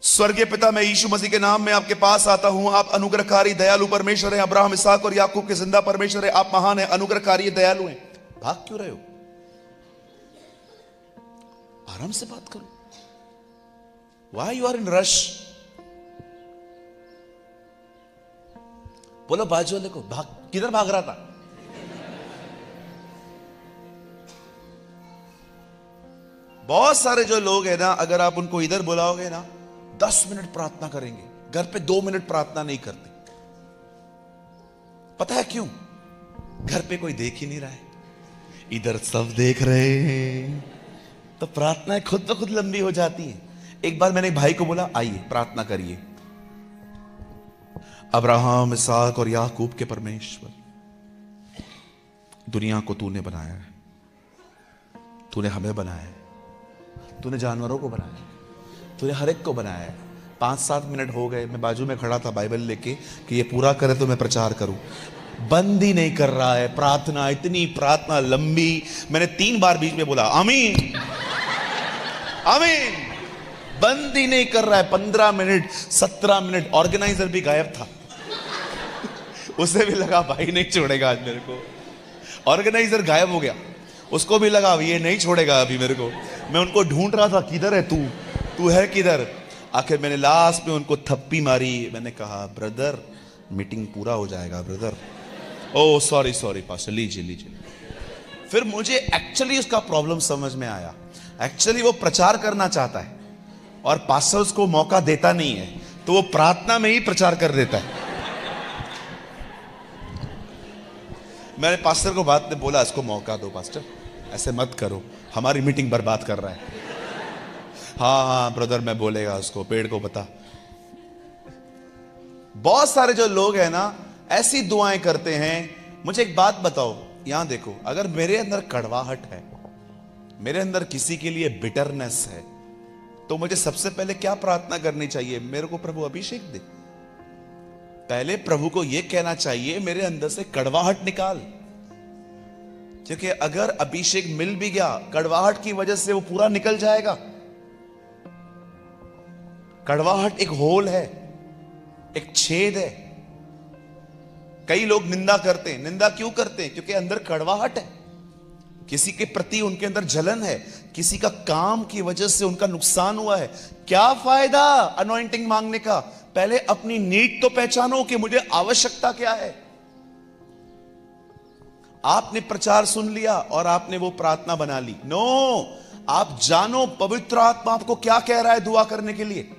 स्वर्गीय पिता, मैं यीशु मसीह के नाम में आपके पास आता हूं। आप अनुग्रहकारी दयालु परमेश्वर हैं, अब्राहम, इसहाक और याकूब के जिंदा परमेश्वर है। आप महान हैं, अनुग्रहकारी दयालु हैं। भाग क्यों रहे हो? आराम से बात करो। Why you are in rush? बोलो बाजू वाले को, भाग, किधर भाग रहा था? बहुत सारे जो लोग हैं ना, अगर आप उनको इधर बुलाओगे ना, 10 मिनट प्रार्थना करेंगे, घर पे 2 मिनट प्रार्थना नहीं करते। पता है क्यों? घर पे कोई देख ही नहीं रहा है, इधर सब देख रहे हैं, तो प्रार्थनाएं खुद ब खुद लंबी हो जाती हैं। एक बार मैंने एक भाई को बोला, आइए प्रार्थना करिए। अब्राहम, इसहाक और याकूब के परमेश्वर, दुनिया को तूने बनाया है, तूने हमें बनाया है, तूने जानवरों को बनाया है, तूने हर एक को बनाया है। 5-7 मिनट हो गए, मैं बाजू में खड़ा था बाइबल लेके कि ये पूरा करे तो मैं प्रचार करूं। बंद ही नहीं कर रहा है प्रार्थना, इतनी प्रार्थना लंबी। मैंने 3 बार बीच में बोला आमीन आमीन, बंद ही नहीं कर रहा है। 15 मिनट 17 मिनट, ऑर्गेनाइजर भी गायब था। उसे भी लगा भाई नहीं छोड़ेगा आज मेरे को, ऑर्गेनाइजर गायब हो गया, उसको भी लगा ये नहीं छोड़ेगा अभी मेरे को। मैं उनको ढूंढ रहा था, किधर है तू, तू है किधर? आखिर मैंने लास्ट में उनको थप्पी मारी। मैंने कहा ब्रदर मीटिंग पूरा हो जाएगा brother. Oh sorry sorry pastor, लीजिए लीजिए। फिर मुझे एक्चुअली उसका प्रॉब्लम समझ में आया। एक्चुअली वो प्रचार करना चाहता है और पास्टर उसको मौका देता नहीं है, तो वो प्रार्थना में ही प्रचार कर देता है। मैंने पास्टर को बात में बोला, इसको मौका दो पास्टर, ऐसे मत करो, हमारी मीटिंग बर्बाद कर रहा है। हाँ हाँ ब्रदर, मैं बोलेगा उसको, पेड़ को बता। बहुत सारे जो लोग हैं ना, ऐसी दुआएं करते हैं। मुझे एक बात बताओ, यहां देखो, अगर मेरे अंदर कड़वाहट है, मेरे अंदर किसी के लिए बिटरनेस है, तो मुझे सबसे पहले क्या प्रार्थना करनी चाहिए? मेरे को प्रभु अभिषेक दे। पहले प्रभु को यह कहना चाहिए मेरे अंदर से कड़वाहट निकाल, क्योंकि अगर अभिषेक मिल भी गया, कड़वाहट की वजह से वो पूरा निकल जाएगा। कड़वाहट एक होल है, एक छेद है। कई लोग निंदा करते हैं। निंदा क्यों करते हैं? क्योंकि अंदर कड़वाहट है, किसी के प्रति उनके अंदर जलन है, किसी का काम की वजह से उनका नुकसान हुआ है। क्या फायदा अनॉइंटिंग मांगने का? पहले अपनी नीड तो पहचानो कि मुझे आवश्यकता क्या है। आपने प्रचार सुन लिया और आपने वो प्रार्थना बना ली। नो, आप जानो पवित्र आत्मा आपको क्या कह रहा है दुआ करने के लिए।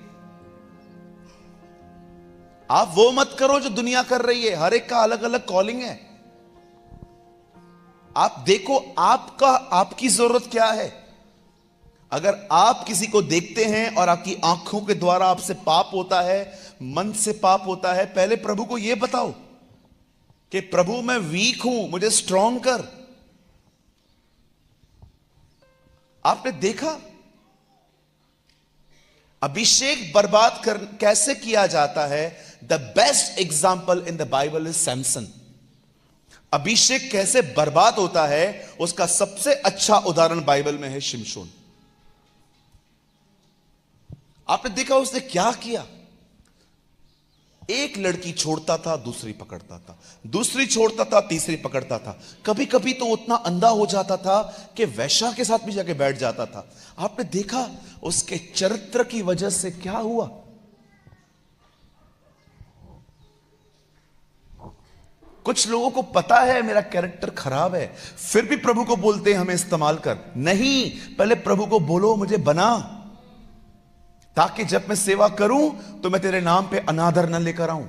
आप वो मत करो जो दुनिया कर रही है। हर एक का अलग अलग कॉलिंग है। आप देखो आपकी जरूरत क्या है। अगर आप किसी को देखते हैं और आपकी आंखों के द्वारा आपसे पाप होता है, मन से पाप होता है, पहले प्रभु को यह बताओ कि प्रभु मैं वीक हूं, मुझे स्ट्रांग कर। आपने देखा अभिषेक बर्बाद कर कैसे किया जाता है? The best example in the Bible is Samson. अभिषेक कैसे बर्बाद होता है उसका सबसे अच्छा उदाहरण बाइबल में है शिमशोन। आपने देखा उसने क्या किया? एक लड़की छोड़ता था, दूसरी पकड़ता था, दूसरी छोड़ता था, तीसरी पकड़ता था। कभी कभी तो उतना अंधा हो जाता था कि वैश्या के साथ भी जाके बैठ जाता था। आपने देखा उसके चरित्र की वजह से क्या हुआ? कुछ लोगों को पता है मेरा कैरेक्टर खराब है, फिर भी प्रभु को बोलते हैं हमें इस्तेमाल कर। नहीं, पहले प्रभु को बोलो मुझे बना, ताकि जब मैं सेवा करूं तो मैं तेरे नाम पे अनादर न लेकर आऊं।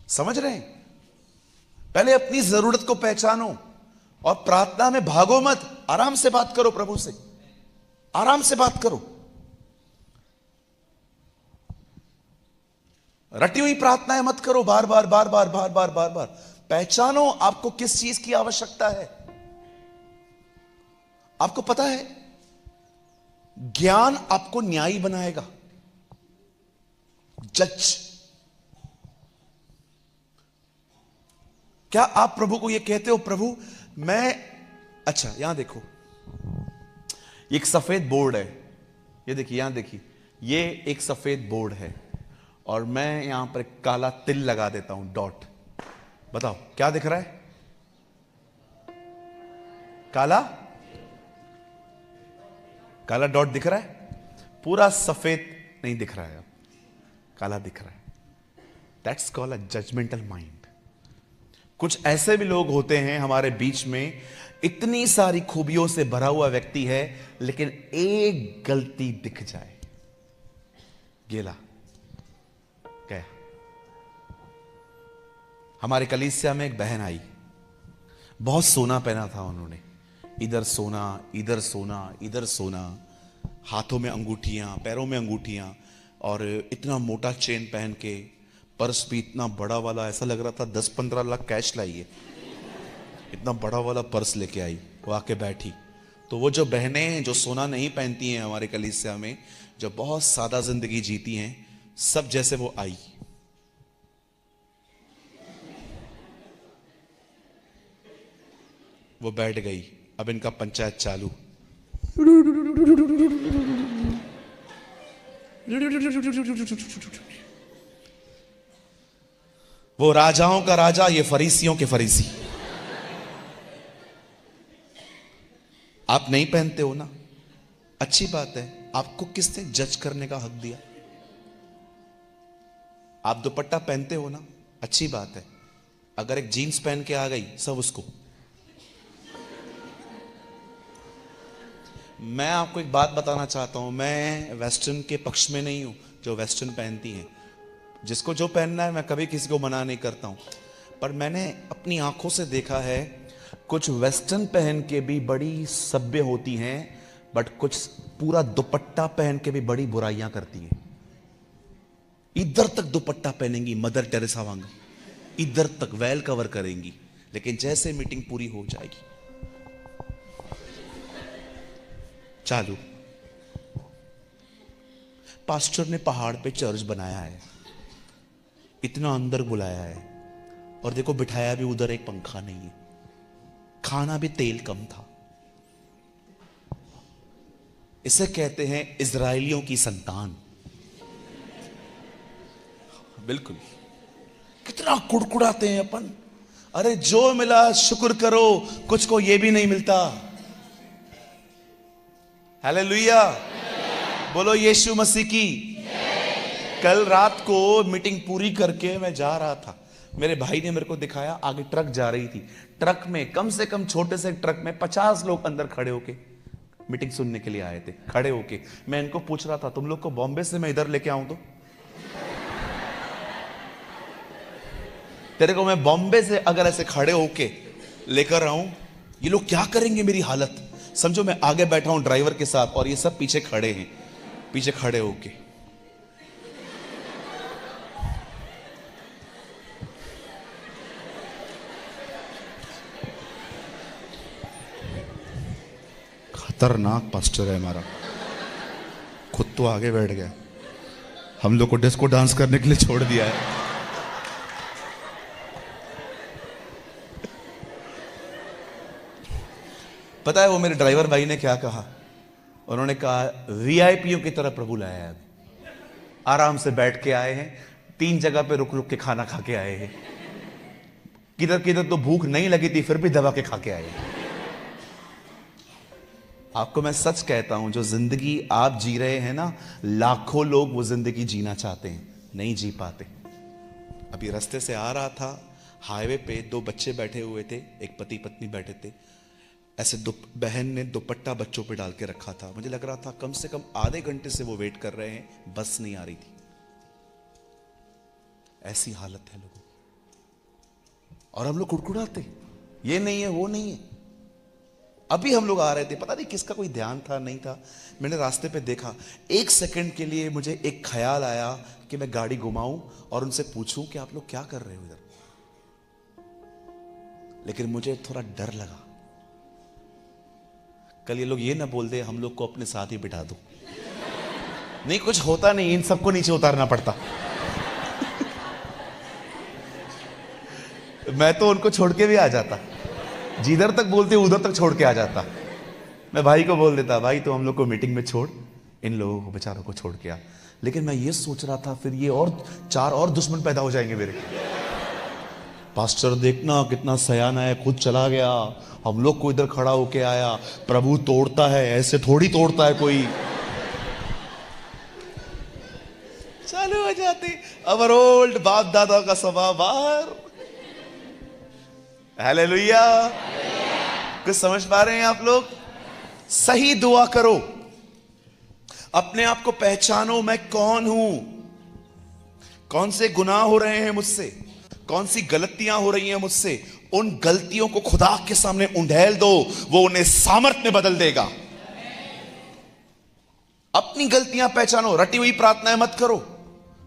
समझ रहे हैं? पहले अपनी जरूरत को पहचानो और प्रार्थना में भागो मत। आराम से बात करो प्रभु से, आराम से बात करो। रटी हुई प्रार्थनाएं मत करो बार बार बार बार बार बार बार बार। पहचानो आपको किस चीज की आवश्यकता है। आपको पता है ज्ञान आपको न्यायी बनाएगा, जज। क्या आप प्रभु को यह कहते हो प्रभु मैं, अच्छा यहां देखो एक सफेद बोर्ड है, ये देखिए यहां देखिए, ये एक सफेद बोर्ड है और मैं यहां पर काला तिल लगा देता हूं, डॉट। बताओ क्या दिख रहा है? काला काला डॉट दिख रहा है, पूरा सफेद नहीं दिख रहा है, काला दिख रहा है। That's called a judgemental mind. कुछ ऐसे भी लोग होते हैं हमारे बीच में, इतनी सारी खूबियों से भरा हुआ व्यक्ति है, लेकिन एक गलती दिख जाए, गेला क्या। हमारे कलीसिया में एक बहन आई, बहुत सोना पहना था उन्होंने, इधर सोना इधर सोना इधर सोना, हाथों में अंगूठियां, पैरों में अंगूठियां, और इतना मोटा चेन पहन के, पर्स भी इतना बड़ा वाला, ऐसा लग रहा था 10-15 लाख कैश लाई है। इतना बड़ा वाला पर्स लेके आई, वो आके बैठी। तो वो जो बहनें हैं जो सोना नहीं पहनती हैं हमारे कलीसिया में, जो बहुत सादा जिंदगी जीती हैं, सब जैसे वो आई। वो बैठ गई। अब इनका पंचायत चालू। वो राजाओं का राजा, ये फरीसियों के फरीसी। आप नहीं पहनते हो ना, अच्छी बात है। आपको किसने जज करने का हक दिया? आप दुपट्टा पहनते हो ना, अच्छी बात है। अगर एक जीन्स पहन के आ गई, सब उसको। मैं आपको एक बात बताना चाहता हूं, मैं वेस्टर्न के पक्ष में नहीं हूं, जो वेस्टर्न पहनती हैं। जिसको जो पहनना है, मैं कभी किसी को मना नहीं करता हूं, पर मैंने अपनी आंखों से देखा है कुछ वेस्टर्न पहन के भी बड़ी सभ्य होती हैं, बट कुछ पूरा दुपट्टा पहन के भी बड़ी बुराइयां करती हैं। इधर तक दुपट्टा पहनेंगी मदर टेरेसा वांग, इधर तक वेल कवर करेंगी, लेकिन जैसे मीटिंग पूरी हो जाएगी चालू। पास्टर ने पहाड़ पे चर्च बनाया है, इतना अंदर बुलाया है, और देखो बिठाया भी उधर, एक पंखा नहीं है, खाना भी तेल कम था। इसे कहते हैं इजराइलियों की संतान। बिल्कुल। कितना कुड़कुड़ाते हैं अपन। अरे जो मिला शुक्र करो, कुछ को ये भी नहीं मिलता। हालेलुया, बोलो यीशु मसीह की। कल रात को मीटिंग पूरी करके मैं जा रहा था, मेरे भाई ने मेरे को दिखाया, आगे ट्रक जा रही थी। ट्रक में कम से कम, छोटे से ट्रक में 50 लोग अंदर खड़े होके मीटिंग सुनने के लिए आए थे, खड़े होके। मैं इनको पूछ रहा था, तुम लोग को बॉम्बे से मैं इधर लेके आऊं तो? तेरे को मैं बॉम्बे से अगर ऐसे खड़े होके लेकर आऊं, ये लोग क्या करेंगे मेरी हालत। समझो मैं आगे बैठा हूं ड्राइवर के साथ और ये सब पीछे खड़े हैं, पीछे खड़े होके। खतरनाक पास्टर है हमारा, खुद तो आगे बैठ गया, हम लोग को डिस्को डांस करने के लिए छोड़ दिया है। पता है वो मेरे ड्राइवर भाई ने क्या कहा? उन्होंने कहा वीआईपीओ की तरह प्रभु लाया है, अभी आराम से बैठ के आए हैं, 3 जगह पे रुक रुक के खाना खा के आए हैं, किधर किधर तो भूख नहीं लगी थी फिर भी दबा के खा के आए हैं। आपको मैं सच कहता हूं, जो जिंदगी आप जी रहे हैं ना, लाखों लोग वो जिंदगी जीना चाहते हैं, नहीं जी पाते। अभी रास्ते से आ रहा था, हाईवे पे 2 बच्चे बैठे हुए थे, एक पति पत्नी बैठे थे, ऐसे बहन ने दुपट्टा बच्चों पे डाल के रखा था। मुझे लग रहा था कम से कम आधे घंटे से वो वेट कर रहे हैं, बस नहीं आ रही थी। ऐसी हालत है लोगों की, और हम लोग कुड़कुड़ाते, ये नहीं है वो नहीं है। अभी हम लोग आ रहे थे, पता नहीं किसका कोई ध्यान था नहीं था, मैंने रास्ते पे देखा, 1 सेकंड के लिए मुझे एक ख्याल आया कि मैं गाड़ी घुमाऊं और उनसे पूछूं कि आप लोग क्या कर रहे हो इधर। लेकिन मुझे थोड़ा डर लगा, कल ये लोग ये ना बोल दे हम लोग को अपने साथ ही बिठा दो। नहीं, कुछ होता नहीं, इन सबको नीचे उतारना पड़ता। मैं तो उनको छोड़ के भी आ जाता, जिधर तक बोलते उधर तक छोड़ के आ जाता। मैं भाई को बोल देता, भाई तो हम लोग को मीटिंग में छोड़, इन लोगों को बेचारों को छोड़ के आ। लेकिन मैं ये सोच रहा था फिर ये और 4 और दुश्मन पैदा हो जाएंगे मेरे। पास्टर देखना कितना सयाना है, खुद चला गया, हम लोग को इधर खड़ा होके आया। प्रभु तोड़ता है, ऐसे थोड़ी तोड़ता है कोई। चालू हो जाते अवर ओल्ड बाप दादा का स्वभाव बाहर। हालेलुया। कुछ समझ पा रहे हैं आप लोग? सही दुआ करो, अपने आप को पहचानो, मैं कौन हूं, कौन से गुनाह हो रहे हैं मुझसे, कौन सी गलतियां हो रही हैं मुझसे। उन गलतियों को खुदा के सामने उंडेल दो, वो उन्हें सामर्थ में बदल देगा। अपनी गलतियां पहचानो, रटी हुई प्रार्थनाएं मत करो,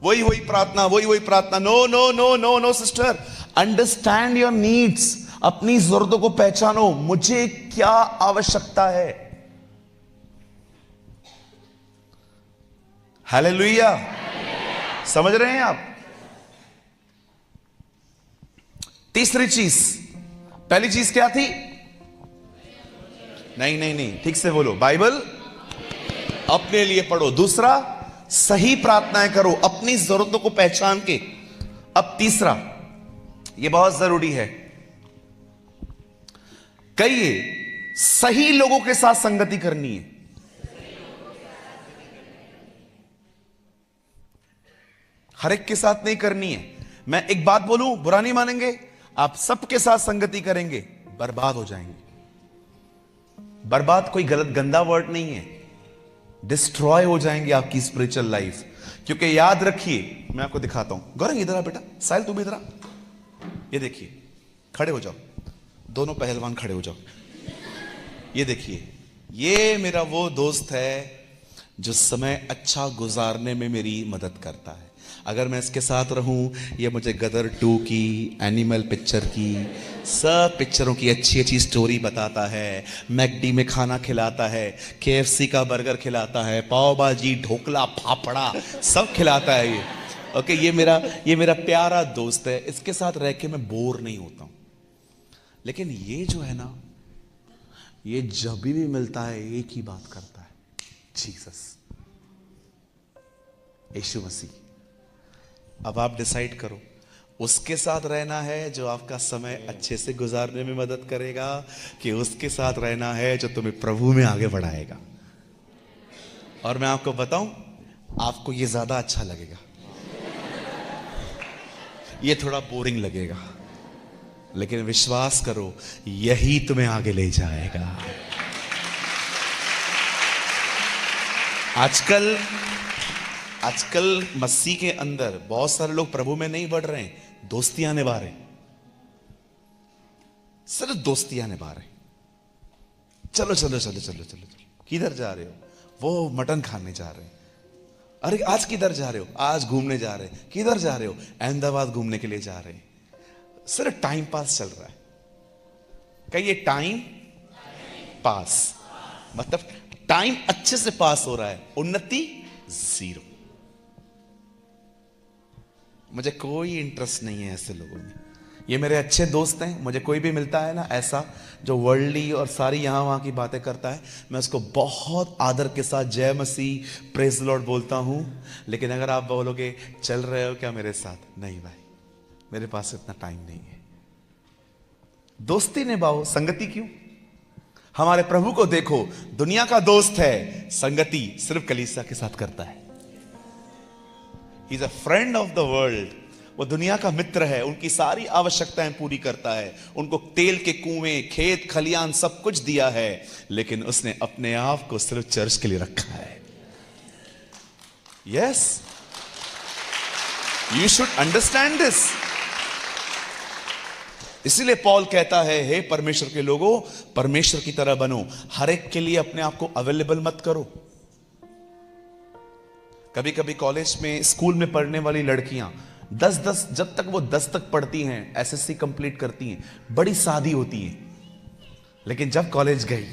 वही प्रार्थना, वही प्रार्थना। No no no no no sister, understand your needs. अपनी जरूरतों को पहचानो, मुझे क्या आवश्यकता है। हालेलुया। समझ रहे हैं आप? तीसरी चीज, पहली चीज क्या थी? नहीं, ठीक से बोलो, बाइबल अपने लिए पढ़ो। दूसरा, सही प्रार्थनाएं करो, अपनी जरूरतों को पहचान के। अब तीसरा, यह बहुत जरूरी है, कहिए, सही लोगों के साथ संगति करनी है। हर एक के साथ नहीं करनी है। मैं एक बात बोलूं, बुरा नहीं मानेंगे, आप सबके साथ संगति करेंगे बर्बाद हो जाएंगे। बर्बाद कोई गलत गंदा वर्ड नहीं है, डिस्ट्रॉय हो जाएंगे आपकी स्पिरिचुअल लाइफ। क्योंकि याद रखिए, मैं आपको दिखाता हूं। गौरंग इधर आ बेटा, साहिल तू भी इधर आ। ये देखिए, खड़े हो जाओ, दोनों पहलवान खड़े हो जाओ। ये देखिए, ये मेरा वो दोस्त है जो समय अच्छा गुजारने में मेरी मदद करता है। अगर मैं इसके साथ रहूं, ये मुझे गदर 2 की, एनिमल पिक्चर की, सब पिक्चरों की अच्छी अच्छी स्टोरी बताता है, मैकडी में खाना खिलाता है, केएफसी का बर्गर खिलाता है, पाव भाजी, ढोकला, फाफड़ा सब खिलाता है ये। ओके, ये मेरा प्यारा दोस्त है, इसके साथ रह के मैं बोर नहीं होता हूं। लेकिन ये जो है ना, ये जब भी मिलता है एक ही बात करता है, जीसस, यीशु मसीह। अब आप डिसाइड करो, उसके साथ रहना है जो आपका समय अच्छे से गुजारने में मदद करेगा, कि उसके साथ रहना है जो तुम्हें प्रभु में आगे बढ़ाएगा। और मैं आपको बताऊं, आपको ये ज्यादा अच्छा लगेगा, ये थोड़ा बोरिंग लगेगा, लेकिन विश्वास करो यही तुम्हें आगे ले जाएगा। आजकल मसीह के अंदर बहुत सारे लोग प्रभु में नहीं बढ़ रहे हैं, दोस्तियां निभा रहे हैं। सिर्फ दोस्तियां निभा रहे। चलो चलो चलो चलो चलो चलो, किधर जा रहे हो? वो मटन खाने जा रहे हैं। अरे आज किधर जा रहे हो? आज घूमने जा रहे हैं। किधर जा रहे हो? अहमदाबाद घूमने के लिए जा रहे हैं। सिर्फ टाइम पास चल रहा है। कहिए टाइम पास, मतलब टाइम अच्छे से पास हो रहा है, उन्नति जीरो। मुझे कोई इंटरेस्ट नहीं है ऐसे लोगों में। ये मेरे अच्छे दोस्त हैं, मुझे कोई भी मिलता है ना ऐसा जो वर्ल्डली और सारी यहां वहां की बातें करता है, मैं उसको बहुत आदर के साथ जय मसीह प्रेज लॉर्ड बोलता हूं। लेकिन अगर आप बोलोगे चल रहे हो क्या मेरे साथ, नहीं भाई, मेरे पास इतना टाइम नहीं है। दोस्ती निभाओ, संगति क्यों? हमारे प्रभु को देखो, दुनिया का दोस्त है, संगति सिर्फ कलीसिया के साथ करता है। He is a friend of the world. वो दुनिया का मित्र है, उनकी सारी आवश्यकताएं पूरी करता है, उनको तेल के कुएं, खेत खलियान सब कुछ दिया है, लेकिन उसने अपने आप को सिर्फ चर्च के लिए रखा है। Yes, you should understand this. इसीलिए पॉल कहता है, हे परमेश्वर के लोगों, परमेश्वर की तरह बनो, हर एक के लिए अपने आप को अवेलेबल मत करो। कभी कभी कॉलेज में, स्कूल में पढ़ने वाली लड़कियां 10 जब तक वो 10 तक पढ़ती हैं, एसएससी कंप्लीट करती हैं, बड़ी सादी होती हैं। लेकिन जब कॉलेज गई,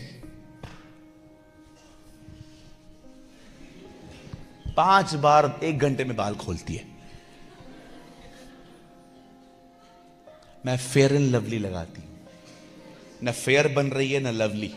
5 बार 1 घंटे में बाल खोलती है। मैं फेयर एंड लवली लगाती हूं, न फेयर बन रही है न लवली।